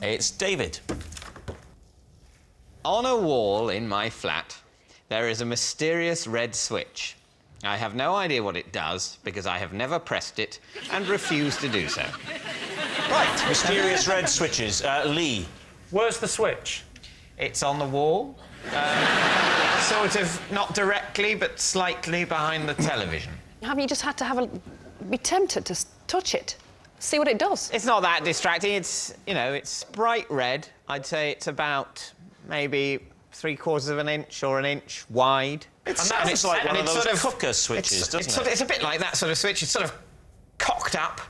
It's David. On a wall in my flat, there is a mysterious red switch. I have no idea what it does because I have never pressed it and refuse to do so. Right, mysterious red switches. Lee. Where's the switch? It's on the wall. Sort of not directly, but slightly behind the television. Haven't you just had to be tempted to touch it? See what it does? It's not that distracting. It's, you know, it's bright red. I'd say it's about maybe 3/4 of an inch or an inch wide. It's like one of those cooker switches, doesn't it? It's a bit like that sort of switch. It's sort of cocked up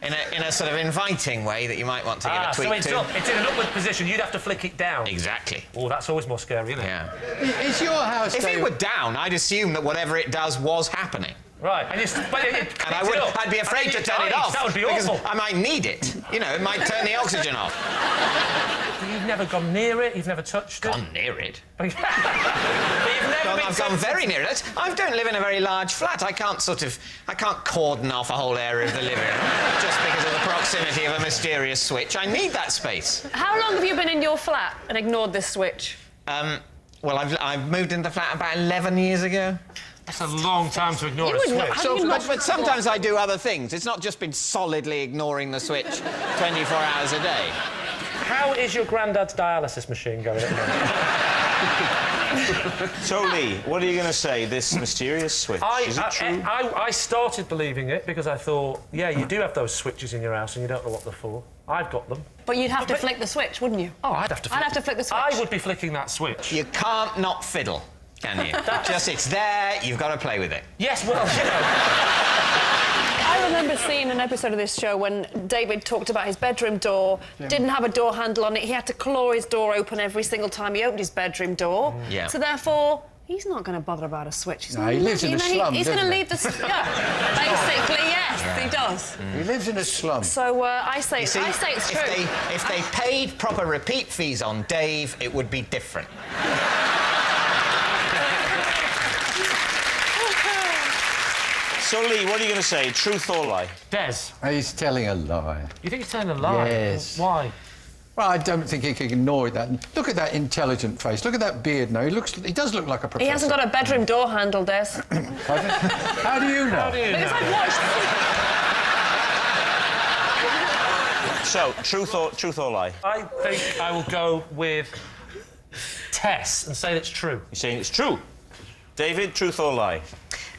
in a sort of inviting way that you might want to give a tweak so to. It's in an upward position. You'd have to flick it down. Exactly. Oh, that's always more scary, isn't it? Yeah. Is your house... If it were down, I'd assume that whatever it does was happening. Right, and I'd be afraid to turn it off. That would be because awful. I might need it. You know, it might turn the oxygen off. You've never gone near it? You've never touched it? Gone near it? But you've never been I've gone very near it. I don't live in a very large flat. I can't cordon off a whole area of the living room just because of the proximity of a mysterious switch. I need that space. How long have you been in your flat and ignored this switch? Well, I've moved into the flat about 11 years ago. That's a long time to ignore a switch. But sometimes I do other things. It's not just been solidly ignoring the switch 24 hours a day. How is your granddad's dialysis machine going at the moment? So, Lee, what are you going to say? This mysterious switch, is it true? I started believing it because I thought, yeah, you do have those switches in your house and you don't know what they're for. I've got them. But you'd have to flick the switch, wouldn't you? Oh, I'd have to flick the switch. I would be flicking that switch. You can't not fiddle, can you? It's there, you've got to play with it. Yes, well, you know... I remember seeing an episode of this show when David talked about his bedroom door, didn't have a door handle on it. He had to claw his door open every single time he opened his bedroom door. Yeah. So therefore, he's not going to bother about a switch. No, he lives in a slum, He's going to doesn't he? leave the... Yeah, basically, yes, he does. He lives in a slum. So I say it's true. If they paid proper repeat fees on Dave, it would be different. So, Lee, what are you going to say? Truth or lie? Des. He's telling a lie. You think he's telling a lie? Yes. Why? Well, I don't think he can ignore that. Look at that intelligent face. Look at that beard now. He does look like a professor. He hasn't got a bedroom door handle, Des. How do you know? How do you know? Because I've watched... So, truth or lie? I think I will go with Tess and say it's true. You're saying it's true. David, truth or lie?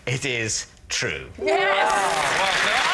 It is true. Yes! Well done.